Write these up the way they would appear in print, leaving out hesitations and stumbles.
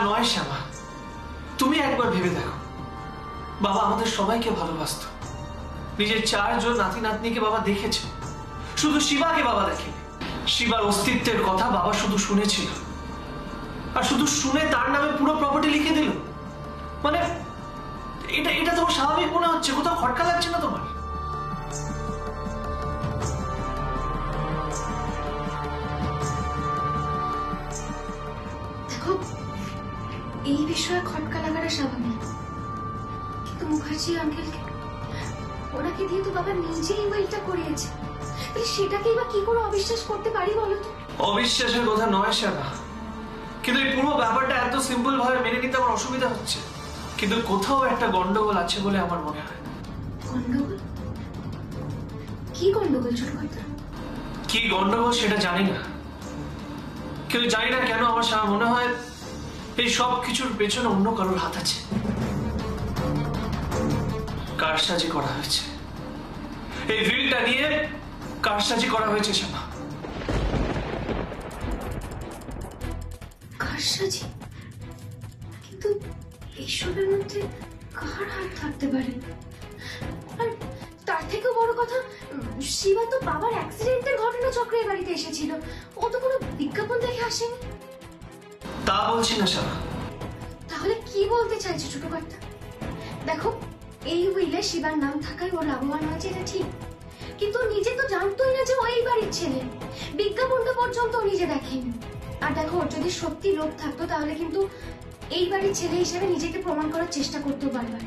নয় শ্যামা, তুমি একবার ভেবে দেখো, বাবা আমাদের সবাইকে ভালোবাসতো। নিজের 4 জন নাতি নাতনিকে বাবা দেখেছে, শুধু শিবাকে বাবা দেখে। শিবার অস্তিত্বের কথা বাবা শুধু শুনেছিল, আর শুধু শুনে তার নামে পুরো প্রপার্টি লিখে দিল। মানে এটা এটা তোমার স্বাভাবিক মনে হচ্ছে? কোথাও খটকা লাগছে না তোমার? দেখো, এই বিষয়ে খটকা লাগাটা স্বাভাবিক, কিন্তু মুখার্জি আঙ্কেলকে, ওনাকে দিয়ে তো বাবা নিজেই ওইটা করিয়েছে, সেটাকেই বা কি করে অবিশ্বাস করতে পারি বলো তো? অবিশ্বাসের কথা নয় শ্যামা, কিন্তু এই পুরো ব্যাপারটা এত সিম্পল ভাবে মেনে নিতে আমার অসুবিধা হচ্ছে। কিন্তু কোথাও একটা গন্ডগোল আছে বলে আমার মনে হয়। গন্ডগোল? কি গন্ডগোল ছোট কথা? কি গন্ডগোল সেটা জানি না, কিন্তু জানি না কেন আমার শ্যামা মনে হয় এই সব কিছুর পেছনে অন্য কারোর হাত আছে। কারসাজি করা হয়েছে, এই ভিলটা নিয়ে কারসাজি করা হয়েছে শ্যামা। কারসাজি? কিন্তু এইসবের মধ্যে কার হাত থাকতে পারে? আর তার থেকে বড় কথা, শিবা তো বাবার অ্যাক্সিডেন্টের ঘটনা চক্রে এই বাড়িতে এসেছিল, ও তো কোনো বিজ্ঞাপন দেখে আসেনি। তা বলছি না শ্যামা। তাহলে কি বলতে চাইছো ছোট কর্তা? দেখো, এই উইলে শিবার নাম থাকায় ও লাভবান হয়েছে, এটা ঠিক, কিন্তু নিজে তো জানতোই না যে ও এই বাড়ির ছেলে। বিজ্ঞাপনটা পর্যন্ত নিজে দেখেনি। আর দেখো, ওর যদি সত্যি লোভ থাকতো তাহলে কিন্তু এই বাড়ির ছেলে হিসেবে নিজেকে প্রমাণ করার চেষ্টা করতেও পারবে।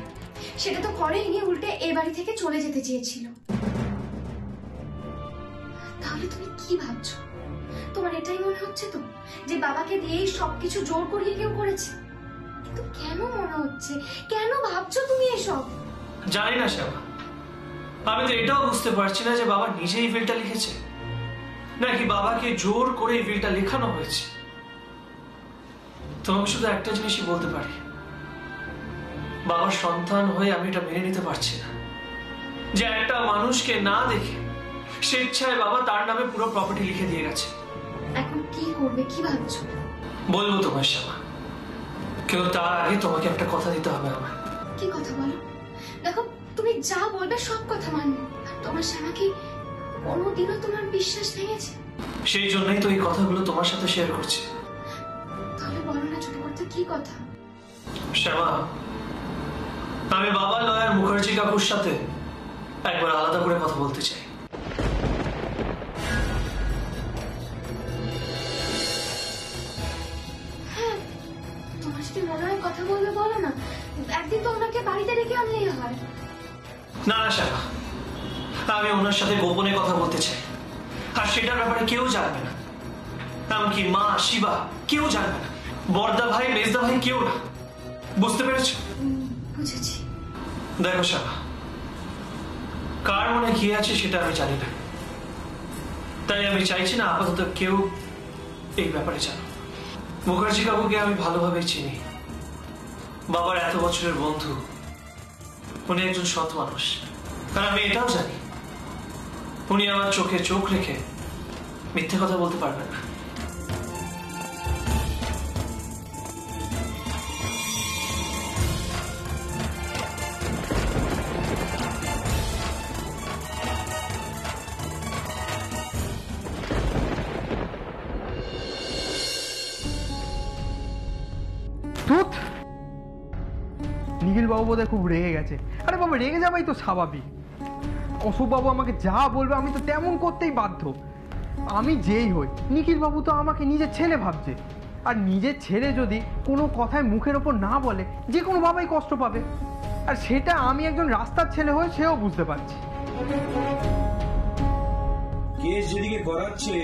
সেটা তো করেনি, উল্টে এই বাড়ি থেকে চলে যেতে চেয়েছিল। তাহলে তুমি কি ভাবছো? তোমার এটাই মনে হচ্ছে তো যে বাবাকে দিয়েই সবকিছু জোর করিয়ে কেউ করেছে? কিন্তু কেন মনে হচ্ছে, কেন ভাবছো তুমি এসব? জানি না শ্যামা, আমি তো এটাও বুঝতে পারছি না যে বাবা নিজেই বিলটা লিখেছে নাকি বাবাকে জোর করে এই বিলটা লেখানো হয়েছে। তোমাকে শুধু একটা জিনিসই বলতে পারি, বাবার সন্তান হয়ে আমি এটা মেনে নিতে পারছি না যে একটা মানুষকে না দেখে স্বেচ্ছায় বাবা তার নামে পুরো প্রপার্টি লিখে দিয়ে গেছে। এখন কি করবে, কি ভাবছো? বলবো তোমার শ্যামা, কিন্তু তার আগে তোমাকে একটা কথা দিতে হবে আমার। কি কথা বলো? দেখো, তুমি যা বলবে সব কথা মানবো। তোমার শ্যামা কি কোনোদিনও তোমার বিশ্বাস ভেঙেছে? সেই জন্যই তো এই কথাগুলো তোমার সাথে শেয়ার করছি। তাহলে বলো না ছোট করতে, কি কথা? শ্যামা, আমি বাবা লয়ার মুখার্জি কাকুর সাথে একবার আলাদা করে কথা বলতে চাই। হ্যাঁ, তোমার যদি মনে হয় কথা বলবে বলো না, একদিন তো ওনাকে বাড়িতে রেখে আনলেই হয়। না না শ্যামা, আমি ওনার সাথে গোপনে কথা বলতে চাই, আর সেটার ব্যাপারে কেউ জানবে না। এমনকি মা, শিবা কেউ জানবে না, বড়দা ভাই, মেজদা ভাই কেউ না। বুঝতে পেরেছ? বুঝেছি। দেখো শ্যামা, কার মনে কি আছে সেটা আমি জানি না, তাই আমি চাইছি না আপাতত কেউ এই ব্যাপারে জানো। মুখার্জি কাকুকে আমি ভালোভাবে চিনি, বাবার এত বছরের বন্ধু, উনি একজন সৎ মানুষ। আর আমি এটাও জানি উনি আমার চোখে চোখ রেখে মিথ্যে কথা বলতে পারবেন না। নিখিল বাবু বোধহয় খুব রেগে গেছে। আরে বাবা, রেগে যাবাই তো স্বাভাবিক। অশোক বাবু আমাকে যা বলবে আমি তো তেমন করতেই বাধ্য। আমি যেই হই, নিখিল বাবু তো আমাকে নিজের ছেলে ভাবছে, আর নিজের ছেলে যদি কোনো কথায় মুখের ওপর না বলে যে কোনো বাবাই কষ্ট পাবে, আর সেটা আমি একজন রাস্তার ছেলে হয়ে সেও বুঝতে পারছি। কেস যেদিকে গড়াচ্ছে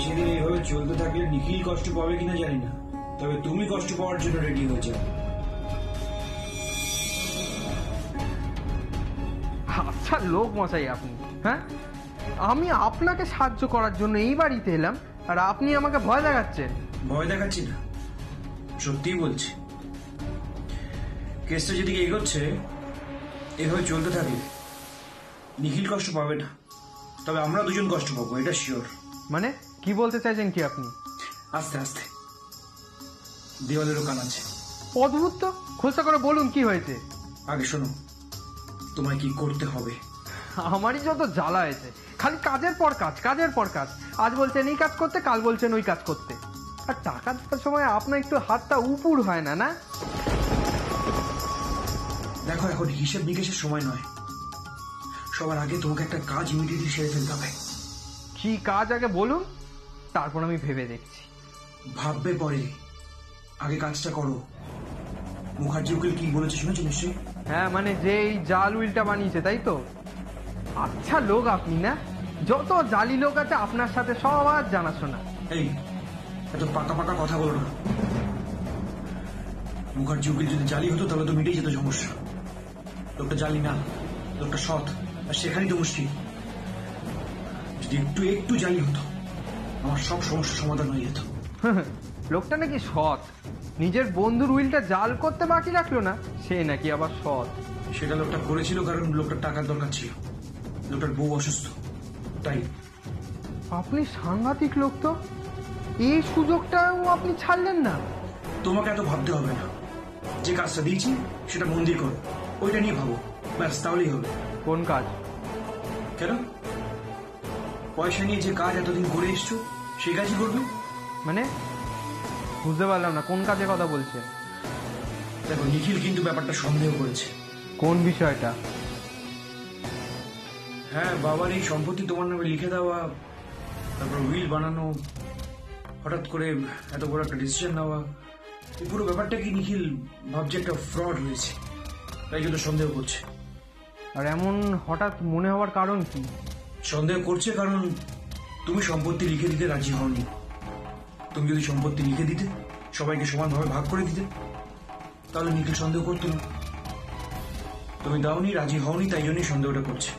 সেদিন এইভাবে চলতে থাকলে নিখিল কষ্ট পাবে কিনা জানি না, তবে তুমি কষ্ট পাওয়ার জন্য রেডি হয়ে যাও। আচ্ছা লোক মশাই আপনি, হ্যাঁ? আমি আপনাকে সাহায্য করার জন্য এই বাড়িতে এলাম, আর আপনি আমাকে ভয় দেখাচ্ছেন। ভয় দেখাচ্ছি না, সত্যিই বলছি। কেসটা যেদিকে এগোচ্ছে এভাবে চলতে থাকলে নিখিল কষ্ট পাবে না, তবে আমরা দুজন কষ্ট পাবো, এটা শিওর। মানে কি বলতে চাইছেন কি আপনি? আস্তে আস্তে দেওয়ালেরও কান আছে। অদ্ভুত তো, খোঁজটা করে বলুন কি হয়েছে। আগে শোনো, তোমায় কি করতে হবে। আমারই যত জ্বালা হয়েছে, খালি কাজের পর কাজ, কাজের পর কাজ। আজ বলছেন এই কাজ করতে, কাল বলছেন ওই কাজ করতে। আর টাকা দেওয়ার সময় আপনার একটু হাতটা উপুর হয় না? না দেখো, এখন হিসেব নিকেশের সময় নয়। সবার আগে তোমাকে একটা কাজ ইমিডিয়েটলি সেরে ফেলতে হবে। কি কাজ আগে বলুন, তারপর আমি ভেবে দেখছি। ভাববে পরে, আগে কাজটা করো। মুখার্জি উকিল কি বলেছে শুনেছো নিশ্চয়ই? হ্যাঁ, মানে যে এই জাল উইলটা বানিয়েছে, তাই তো? আচ্ছা লোক আপনি না, যত জালি লোক আছে আপনার সাথে সবার জানাশোনা। এই, এত পাকা পাকা কথা বলো না। মুখার্জি উকিল যদি জালি হতো তাহলে তো মিটেই যেত সমস্যা। লোকটা জালি না, লোকটা সৎ, আর সেখানেই তো মুশকিল। যদি একটু একটু জালি হতো, আমার সব সমস্যার সমাধান হয়ে যেত। লোকটা নাকি সৎ, নিজের বন্ধুর উইলটা জাল করতে বাকি রাখলো না, সে নাকি আবার সৎ। সেটা লোকটা করেছিল কারণ লোকটার টাকার দরকার ছিল। লোকটার বউ অসুস্থ, তাই। আপনি সাংঘাতিক লোক তো, এই সুযোগটাও আপনি ছাড়লেন না। তোমাকে এত ভাবতে হবে না। যে কাজটা দিয়েছি সেটা মন দিয়ে করো, ওইটা নিয়ে ভাবো, ব্যাস, তাহলেই হবে। কোন কাজ? কেন? পয়সা নিয়ে যে কাজ এতদিন করে এসছো সেই কাজই করবে। মানে বুঝতে পারলাম না, কোন কাজের কথা বলছেন? দেখো, নিখিল কিন্তু ব্যাপারটা সন্দেহ করেছে। কোন বিষয়টা? হ্যাঁ, বাবার এই সম্পত্তি তোমার নামে লিখে দেওয়া, তারপর উইল বানানো, হঠাৎ করে এত বড় একটা ডিসিশন নেওয়া, এই পুরো ব্যাপারটা কি নিখিল ভাবছে একটা ফ্রড হয়েছে, তাই জন্য সন্দেহ করছে। আর এমন হঠাৎ মনে হওয়ার কারণ কি? সন্দেহ করছে কারণ তুমি সম্পত্তি লিখে দিতে রাজি হওনি। তুমি যদি সম্পত্তি লিখে দিতে, সবাইকে সমানভাবে ভাগ করে দিতে, তাহলে নিখিল সন্দেহ করতো না। তুমি দাওনি, রাজি হওনি, তাই জন্যই সন্দেহটা করছে।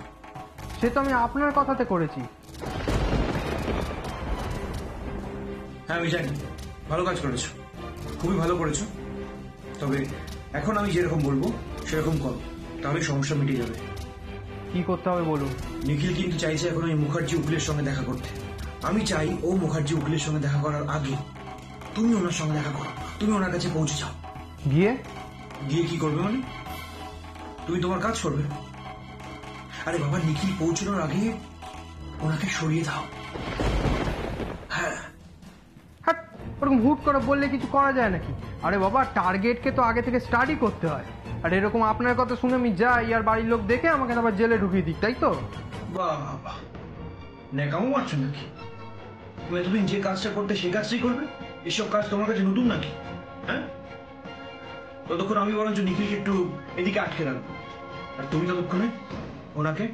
সে তো আমি আপনার কথাতে করেছি। হ্যাঁ, আমি জানি, ভালো কাজ করেছো, খুবই ভালো করেছো। তবে এখন আমি যেরকম বলবো সেরকম করো, তাহলে সমস্যা মিটে যাবে। কি করতে হবে বলুন। নিখিল কিন্তু চাইছে এখন ওই মুখার্জি উকিলের সঙ্গে দেখা করতে। আমি চাই ও মুখার্জি উকিলের সঙ্গে দেখা করার আগে তুমি ওনার সঙ্গে দেখা করো, তুমি ওনার কাছে পৌঁছে যাও। গিয়ে গিয়ে কি করবে মানে? তুমি তোমার কাজ করবে। আরে বাবা, নিখিল পৌঁছানোর আগে ওনাকে সরিয়ে দাও। হ্যাঁ, হ্যাঁ, ওরকম হুট করে বললে কিছু করা যায় নাকি? আরে বাবা, টার্গেটকে তো আগে থেকে স্টাডি করতে হয়। আর এরকম আপনার কথা শুনে আমি যাই আর বাড়ির লোক দেখে আমাকে আবার জেলে ঢুকিয়ে দিক, তাই তো? বাবা, নেকামো মারছো নাকি? তুমি এতদিন যে কাজটা করতে সেই কাজটাই করবে? এসব কাজ তোমার কাছে নতুন নাকি? হ্যাঁ, ততক্ষণ আমি বরঞ্চ নিখিলকে একটু এদিকে আটকে রাখবো, আর তুমি ততক্ষণে ওনাকে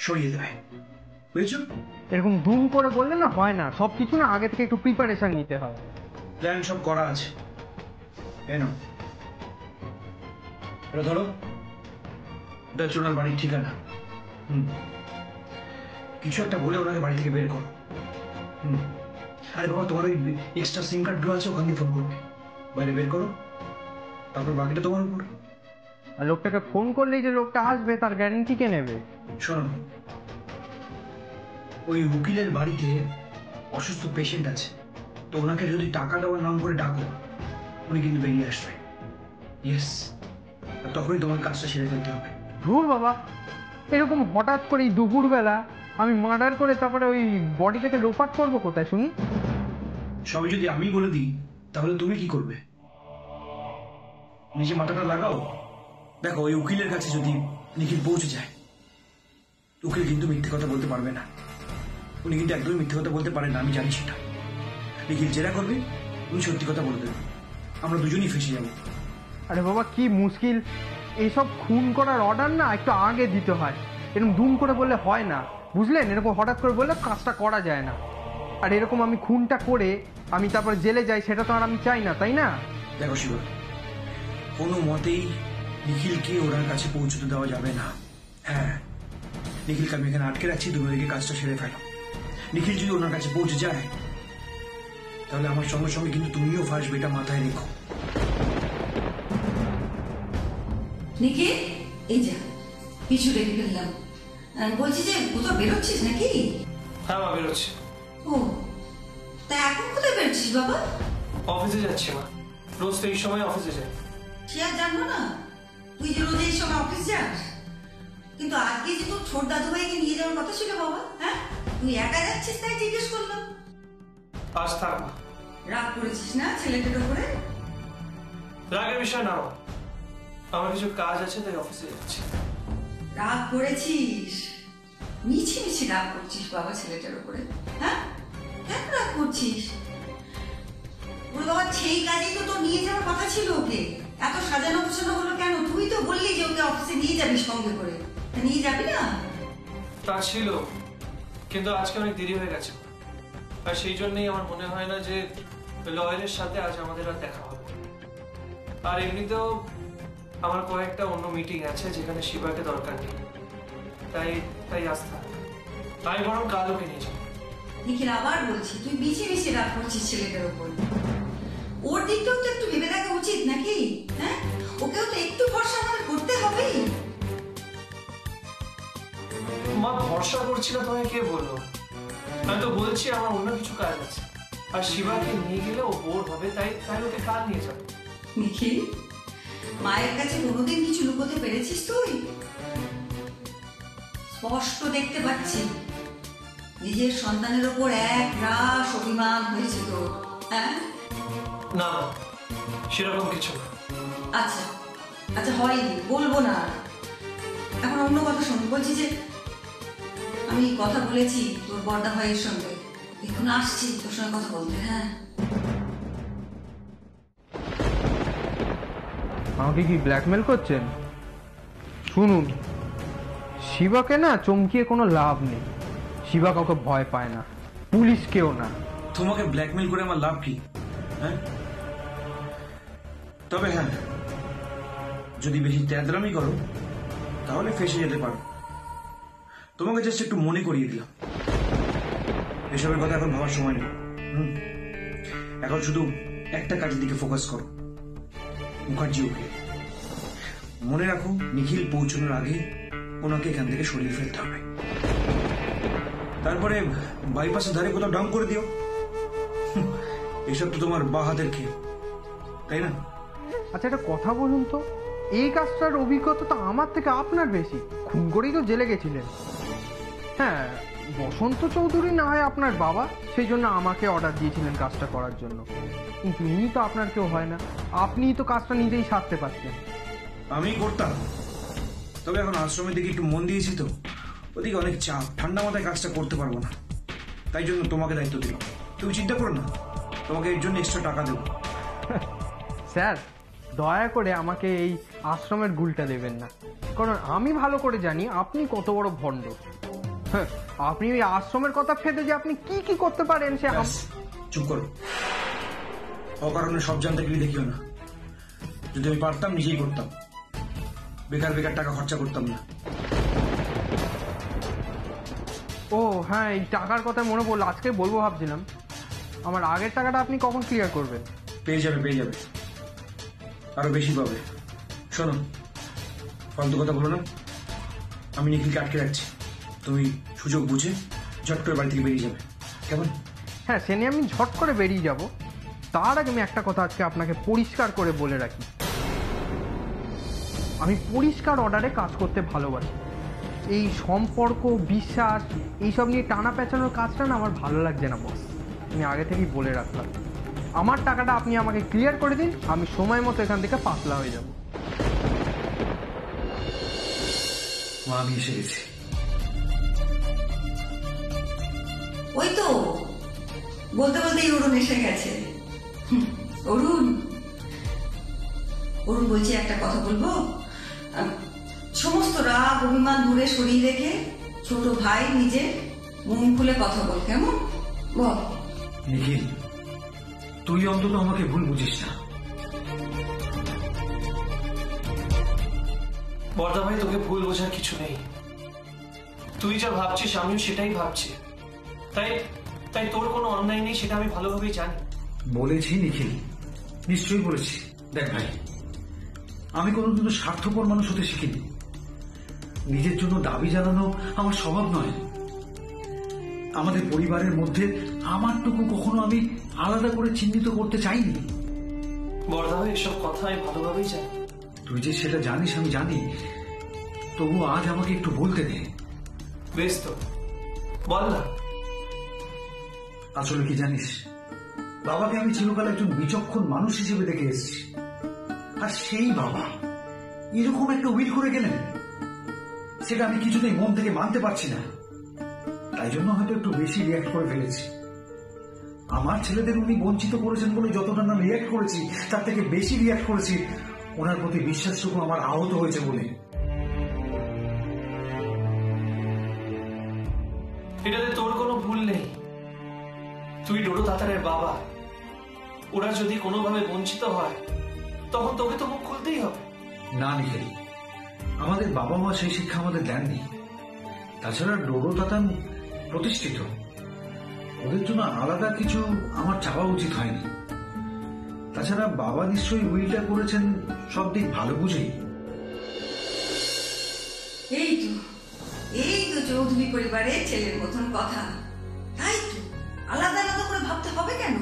সরিয়ে দেবে, বুঝেছো? এরকম দুম করে বললে না হয় না, সব কিছু না আগে থেকে একটু প্রিপারেশন নিতে হয়। প্ল্যান সব করা আছে। কেন? এটা ধরো, এটা হচ্ছে ওনার বাড়ির ঠিকানা। কিছু একটা বলে ওনাকে বাড়ি থেকে বের করো। আরে বাবা, তোমার ওই এক্সট্রা সিম কার্ড গুলো আছে, ওখান দিয়ে ফোন করবে, বাইরে বের করো, তারপর বাকিটা তোমার উপর। আর লোকটাকে ফোন করলেই যে লোকটা আসবে তার গ্যারান্টি কে নেবে? শোনো, ওই উকিলের বাড়িতে অসুস্থ পেশেন্ট আছে, তো ওনাকে যদি টাকা দেওয়ার নাম করে ডাকো, উনি কিন্তু বেরিয়ে আসবে। ইয়েস, আর তখনই তোমার কাজটা সেরে ফেলতে হবে। ধুর বাবা, এরকম হঠাৎ করে এই দুপুরবেলা আমি মার্ডার করে তারপরে ওই বডি থেকে লোপাট করবো কোথায় শুনি? সবই যদি আমি বলে দিই তাহলে তুমি কি করবে? নিজে মাথাটা লাগাও। দেখো, ওই উকিলের কাছে যদি নিখিল পৌঁছে যায়, উকিল কিন্তু মিথ্যে কথা বলতে পারবে না। উনি কিন্তু একদমই মিথ্যে কথা বলতে পারেন না, আমি জানি সেটা। নিখিল জেরা করবে, উনি সত্যি কথা বলে দেবেন, আমরা দুজনেই ফেসে যাবো। আরে বাবা, কি মুশকিল! এইসব খুন করার অর্ডার না একটু আগে দিতে হয়, এরকম দুম করে বললে হয় না, বুঝলেন? এরকম হঠাৎ করে বললে কাজটা করা যায় না। আর এরকম আমি খুনটা করে আমি তারপর জেলে যাই, সেটা তো আর আমি চাই না, তাই না? দেখো শিবা, কোনো মতেই নিখিলকে ওনার কাছে পৌঁছতে দেওয়া যাবে না। হ্যাঁ, নিখিলকে আমি এখানে আটকে রাখছি, তুমি ওদিকে কাজটা সেরে ফেলো। নিখিল যদি ওনার কাছে পৌঁছে যায় তাহলে আমার সঙ্গে সঙ্গে কিন্তু তুমিও ফাঁসবে, এটা মাথায় রেখো। নিখিল, এই যা পিছু রেখে ফেললাম। বলছি যে কোথাও বেরোচ্ছিস নাকি? হ্যাঁ মা, বেরোচ্ছি। ও, তা এখন কোথায় বেরোচ্ছিস বাবা? অফিসে যাচ্ছি মা। রোজ তো এই সময় অফিসে যাই। সে আর জানবো না, তুই যে রোজ এই সময় অফিস যাস, কিন্তু আজকে যে তোর ছোট দাদু ভাইকে নিয়ে যাওয়ার কথা ছিল বাবা, হ্যাঁ তুই একা যাচ্ছিস তাই জিজ্ঞেস করলাম। আজ থাক মা। রাগ করেছিস না ছেলেটার উপরে? রাগের বিষয় না, আমার কিছু কাজ আছে তাই অফিসে যাচ্ছি। রাগ করেছিস, মিছি মিছি রাগ করছিস বাবা ছেলেটার উপরে, হ্যাঁ কেন রাগ করছিস? ওর বাবা সেই কাজেই তো তোর নিয়ে যাওয়ার কথা ছিল ওকে, এত সাজানো গোছানো হলো কেন? তুই তো বললি যে ওকে অফিসে নিয়ে যাবি সঙ্গে করে, তা নিয়ে যাবি না? তা ছিল, কিন্তু আজকে অনেক দেরি হয়ে গেছে, আর সেই জন্যই আমার মনে হয় না যে লয়ারের সাথে আজ আমাদের আর দেখা হবে। আর এমনিতেও আমার কয়েকটা অন্য মিটিং আছে যেখানে শিবাকে দরকার নেই, তাই তাই আজ থাক। আমি বরং কাল ওকে নিয়ে যাবো। নিখিল আবার বলছি, তুই মিছি মিছি রাগ করছিস ছেলেটার উপর। ওর দিকটাও তো একটু ভেবে দেখা উচিত নাকি? হ্যাঁ ওকেও তো একটু ভরসা আমাদের করতে হবেই। মা ভরসা করছি না তোমায় কে বললো? আমি তো বলছি আমার অন্য কিছু কাজ আছে, আর শিবাকে নিয়ে গেলে ও বোর হবে, তাই তাই ওকে কাল নিয়ে যাবো। নিখিল, মায়ের কাছে কোনোদিন কিছু লুকোতে পেরেছিস তুই? স্পষ্ট দেখতে পাচ্ছি নিজের সন্তানের ওপর এক রাস অভিমান হয়েছে তোর, হ্যাঁ? না মা, সেরকম কিছু না। আচ্ছা আচ্ছা হয়নি বলবো না। এখন অন্য কথা শোন, বলছি যে আমি কথা বলেছি তোর বড়দা ভাইয়ের সঙ্গে, এখন আসছি তোর সঙ্গে কথা বলতে। হ্যাঁ আমাকে কি ব্ল্যাকমেল করছেন? শুনুন, শিবাকে না চমকিয়ে কোনো লাভ নেই। শিবা কাউকে ভয় পায় না, পুলিশকেও না। তোমাকে ব্ল্যাকমেল করে আমার লাভ কি? হ্যাঁ, তবে হ্যাঁ, যদি বেশি তেদরামি করো তাহলে ফেসে যেতে পারো। তোমাকে জাস্ট একটু মনে করিয়ে দিলাম, এসবের কথা এখন ভাবার সময় নেই। এখন শুধু একটা কাজের দিকে ফোকাস করো, মুখার্জি ওকে। মনে রাখো, নিখিল পৌঁছানোর আগে ওনাকে এখান থেকে সরিয়ে ফেলতে হবে। তারপরে বাইপাসের ধারে কোথাও ডাম্প করে দিও। এসব তো তোমার বা হাতের খেয়ে, তাই না? আচ্ছা একটা কথা বলুন তো, এই কাজটার অভিজ্ঞতা তো আমার থেকে আপনার বেশি। খুন করেই তো জেলে গেছিলেন। হ্যাঁ, বসন্ত চৌধুরী না হয় আপনার বাবা, সেই জন্য আমাকে অর্ডার দিয়েছিলেন কাজটা করার জন্য, কিন্তু ইনি তো আপনার কেউ হয় না। আপনিই তো কাজটা নিজেই সারতে পারতেন। আমি করতাম, তবে এখন আশ্রমের দিকে একটু মন দিয়েছি তো, ওদিকে অনেক চাপ, ঠান্ডা মাথায় কাজটা করতে পারবো না, তাই জন্য তোমাকে দায়িত্ব দিলাম। তুমি চিন্তা করো না, তোমাকে এর জন্য এক্সট্রা টাকা দেবো। স্যার, দয়া করে আমাকে এই আশ্রমের গুলটা দেবেন না, কারণ আমি ভালো করে জানি আপনি কত বড় ভণ্ড। হ্যাঁ, আপনি ওই আশ্রমের কথা ফেলে যে আপনি কি কি করতে পারেন সে। চুপ করো, অকারণে সব জানতে গেলে দেখিও না। যদি আমি পারতাম নিজেই করতাম, বেকার বেকার টাকা খরচা করতাম না। ও হ্যাঁ, এই টাকার কথা মনে পড়লো, আজকে বলবো ভাবছিলাম। আমার আগের টাকাটা আপনি কখন ক্লিয়ার করবেন? পেয়ে যাবে, পেয়ে যাবে, আরো বেশি পাবে। শোনো, ফালতু কথা বলো না, আমি নিখিলকে আটকে রাখছি। তুমি সুযোগ বুঝে ঝট করে বাড়ি থেকে বেরিয়ে যাবে, কেমন? হ্যাঁ, সে নিয়ে আমি ঝট করে বেরিয়ে যাব। তার আগে আমি একটা কথা আজকে আপনাকে পরিষ্কার করে বলে রাখি, আমি পরিষ্কার অর্ডারে কাজ করতে ভালোবাসি। এই সম্পর্ক, বিশ্বাস, এইসব নিয়ে টানা পেঁচানোর কাজটা না আমার ভালো লাগছে না বস। আমি আগে থেকেই বলে রাখলাম, আমার টাকাটা আপনি আমাকে ক্লিয়ার করে দিন, আমি সময় মতো এখান থেকে পাতলা হয়ে যাব। মা, আমি এসে গেছি। ওই তো বলতে বলতেই অরুণ এসে গেছে। অরুণ, অরুণ বলছি একটা কথা বলবো। সমস্ত রাগ অভিমান দূরে সরিয়ে রেখে ছোট ভাই নিজে মন খুলে কথা বল, কেমন? বল। নিখিল, তুই অন্তত আমাকে ভুল বুঝিস না। বর্দা ভাই, তোকে ভুল বোঝার কিছু নেই। তুই যা ভাবছিস আমিও সেটাই ভাবছি, তাই তাই তোর কোনো অন্যায় নেই, সেটা আমি ভালোভাবেই জানি। বলেছি নিখিল, নিশ্চয়ই বলেছি। দেখ ভাই, আমি কোনোদিন স্বার্থপর মানুষ হতে শিখিনি। নিজের জন্য দাবি জানানো আমার স্বভাব নয়। আমাদের পরিবারের মধ্যে আমারটুকু কখনো আমি আলাদা করে চিহ্নিত করতে চাইনি। বড়দা ভাই এসব কথা আমি ভালোভাবেই জানি। তুই যে সেটা জানিস আমি জানি, তবু আজ আমাকে একটু বলতে দে। বেশ তো, বল না। আসলে কি জানিস, বাবাকে আমি চিরকাল একজন বিচক্ষণ মানুষ হিসেবে দেখে এসেছি, আর সেই বাবা এরকম একটা উইল করে গেলেন, সেটা আমি কিছুতেই মন থেকে মানতে পারছি না। তাই জন্য হয়তো একটু বেশি রিয়াক্ট করে ফেলেছি। আমার ছেলেদের উনি বঞ্চিত করেছেন বলে যতটা না রিয়াক্ট করেছি, তার থেকে বেশি রিয়াক্ট করেছি ওনার প্রতি বিশ্বাসটুকু আমার আহত হয়েছে বলে। এটাতে তোর কোনো ভুল নেই। তুই ডোডো তাতারের বাবা। ওরা যদি কোনোভাবে বঞ্চিত হয় তখন তোকে তো মুখ খুলতেই হবে। না নিখিল, আমাদের বাবা মা সেই শিক্ষা আমাদের দেননি। তাছাড়া ডোডো তাতান প্রতিষ্ঠিত, ওদের জন্য আলাদা কিছু আমার চাওয়া উচিত হয়নি। তাছাড়া বাবা নিশ্চয়ই উইলটা করেছেন সব দিক ভালো বুঝেই। এই তো চৌধুরী পরিবারের ছেলের মতন কথা। তাই তো, আলাদা আলাদা করে ভাবতে হবে কেন?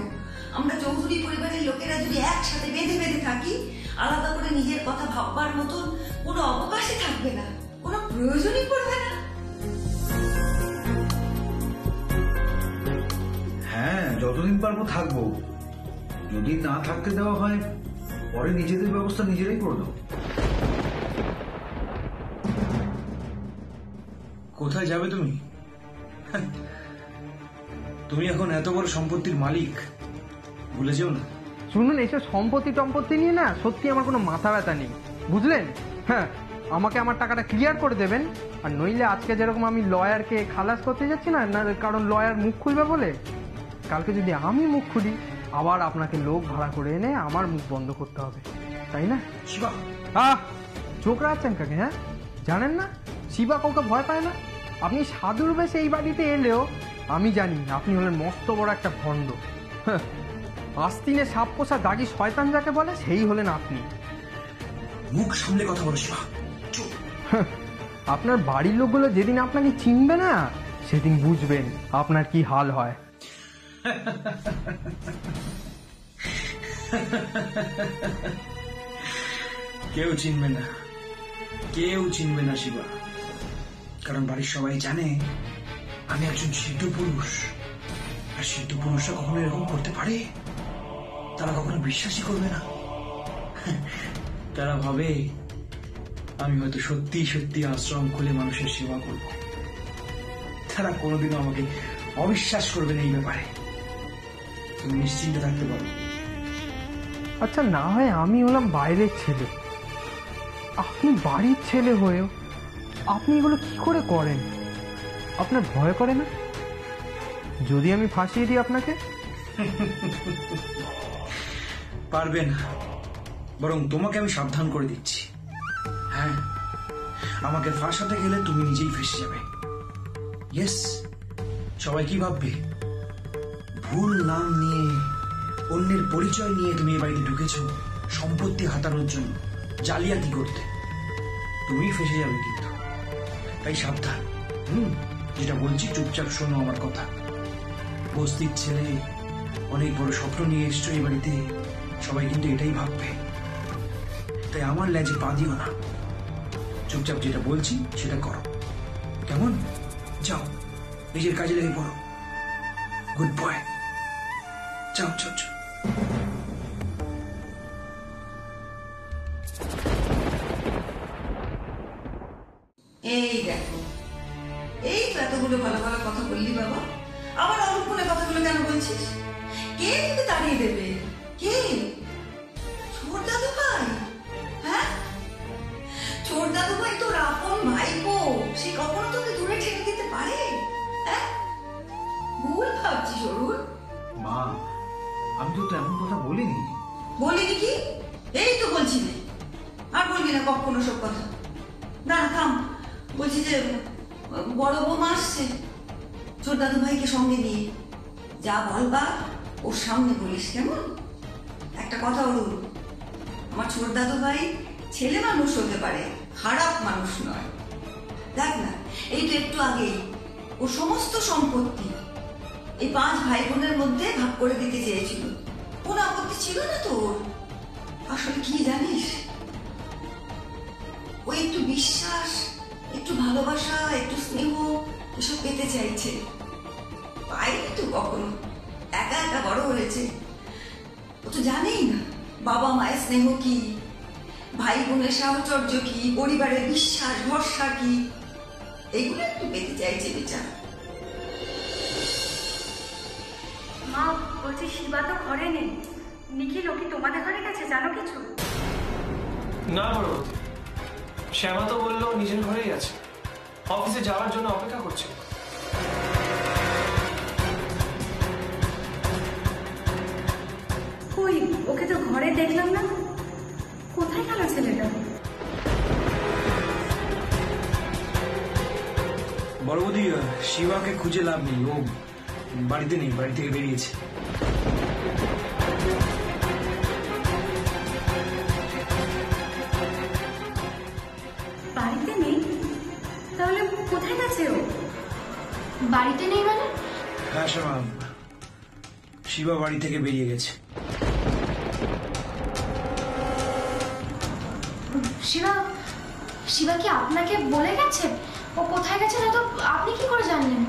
আমরা চৌধুরী পরিবারের লোকেরা যদি একসাথে বেঁধে বেঁধে থাকি, আলাদা করে নিজের কথা ভাববার মতন কোনো অবকাশই থাকবে না, কোনো প্রয়োজনই পড়বে না। হ্যাঁ, যতদিন পারবো থাকবো। যদি না থাকতে দেওয়া হয়, পরে নিজেদের ব্যবস্থা নিজেরাই করে দেবো। কোথায় যাবে তুমি? তুমি এখন এত বড় সম্পত্তির মালিক, ভুলে যেও না। শুনুন, এইসব সম্পত্তি টম্পত্তি নিয়ে না সত্যি আমার কোনো মাথা ব্যথা নেই, বুঝলেন? হ্যাঁ, আমাকে আমার টাকাটা ক্লিয়ার করে দেবেন। আর নইলে আজকে যেরকম আমি লয়ারকে খালাস করতে যাচ্ছি না, কারণ লয়ার মুখ খুলবে বলে, কালকে যদি আমি মুখ খুলি আবার আপনাকে লোক ভাড়া করে এনে আমার মুখ বন্ধ করতে হবে, তাই না? শিবা, চোখ রাখছেন কাকে? হ্যাঁ, জানেন না শিবা কাউকে ভয় পায় না। আপনি সাধুর বেশে এই বাড়িতে এলেও আমি জানি আপনি হলেন মস্ত বড় একটা ভণ্ড। আস্তিনে সাপ পোষা দাগি শয়তান যাকে বলে, সেই হলেন আপনি। মুখ সামলে কথা বলো শিবা। আপনার বাড়ির লোকগুলো যেদিন আপনাকে চিনবে না, সেদিন বুঝবেন আপনার কি হাল হয়। কেউ চিনবে না, কেউ চিনবে না শিবা, কারণ বাড়ির সবাই জানে আমি একজন সিদ্ধ পুরুষ। আর সিদ্ধ পুরুষরা কখনো এরকম করতে পারে? তারা কখনো বিশ্বাসই করবে না। তারা ভাবে আমি হয়তো সত্যি সত্যি আশ্রম খুলে মানুষের সেবা করব। তারা কোনোদিনও আমাকে অবিশ্বাস করবে না এই ব্যাপারে, তুমি নিশ্চিন্ত থাকতে পারো। আচ্ছা, না হয় আমি হলাম বাইরের ছেলে, আপনি বাড়ির ছেলে হয়েও আপনি এগুলো কি করে করেন? আপনার ভয় করে না যদি আমি ফাঁসিয়ে দিই আপনাকে? পারবে না, বরং তোমাকে আমি সাবধান করে দিচ্ছি। হ্যাঁ, আমাকে ফাঁসাতে গেলে তুমি নিজেই ফেসে যাবে। ইয়েস, সবাই কি ভাববে? ভুল নাম নিয়ে, অন্যের পরিচয় নিয়ে তুমি এই বাড়িতে ঢুকেছো সম্পত্তি হাতানোর জন্য, জালিয়াতি করতে। তুমি ফেসে যাবে কিন্তু, তাই সাবধান। যেটা বলছি চুপচাপ শোনো আমার কথা। বস্তির ছেলে, অনেক বড় স্বপ্ন নিয়ে এসছো এই বাড়িতে, সবাই কিন্তু এটাই ভাববে। তাই আমার লেজে পা দিও না, চুপচাপ যেটা বলছি সেটা করো, কেমন? যাও, নিজের কাজে লেগে পড়ো। গুড বয়, যাও যাও যাও। এই দেখো, এই তো এতগুলো ভালো ভালো কথা বললি বাবা, আবার অনুকূলে কথাগুলো কেন বলছিস? কে তোকে তাড়িয়ে দেবে? কে? ছোট দাদু ভাই? হ্যাঁ, ছোট দাদু ভাই তোর আপন ভাইপো, সে কখনো তোকে দূরে ঠেলে দিতে পারে? হ্যাঁ, ভুল ভাবছিস অরুণ। মা, আমি তো এমন কথা বলিনি। বলিনি কি? এই তো বলছি না, আর বলবি না কখনো সব কথা। না থাম, বলছি যে বড় বৌমা আসছে, ছোট দাদু ভাইকে সঙ্গে নিয়ে যা বলবা ওর সামনে বলিস, কেমন? একটা কথা অরুণ, আমার ছোট দাদু ভাই ছেলে মানুষ হতে পারে, খারাপ মানুষ নয়। দেখ না, এই তো একটু আগেই ও সমস্ত সম্পত্তি এই 5 ভাই বোনের মধ্যে ভাগ করে দিতে চেয়েছিল। কোনো আপত্তি ছিল না তোর? আসলে কি জানিস, ও একটু বিশ্বাস, একটু ভালোবাসা, একটু স্নেহ এসব পেতে চাইছে। পাইনি তো কখনো, একা একা বড় হয়েছে। ও তো জানেই না বাবা মায়ের স্নেহ কি, ভাই বোনের সাহচর্য কি, পরিবারের বিশ্বাস ভরসা কি, এগুলো একটু পেতে চাইছে বেচারা। মা বলছি শিবা তো ঘরে নেই, নিখিল ও কি তোমাদের ঘরে গেছে জানো কিছু? না বড়বতী, শ্যামা তো বললো নিজের ঘরেই আছে, অফিসে যাওয়ার জন্য অপেক্ষা করছে। কই ওকে তো ঘরে দেখলাম না, কোথায় গেল ছেলেটা? বড়বতী, শিবাকে খুঁজে লাভ নেই, ও বাড়িতে নেই, বাড়ি থেকে বেরিয়েছে। বাড়িতে নেই? তাহলে কোথায় গেছে ও? বাড়িতে নেই মানে? হ্যাঁ শ্যামা, শিবা বাড়ি থেকে বেরিয়ে গেছে। শিবা, শিবা কি আপনাকে বলে গেছে ও কোথায় গেছে? না তো আপনি কি করে জানলেন?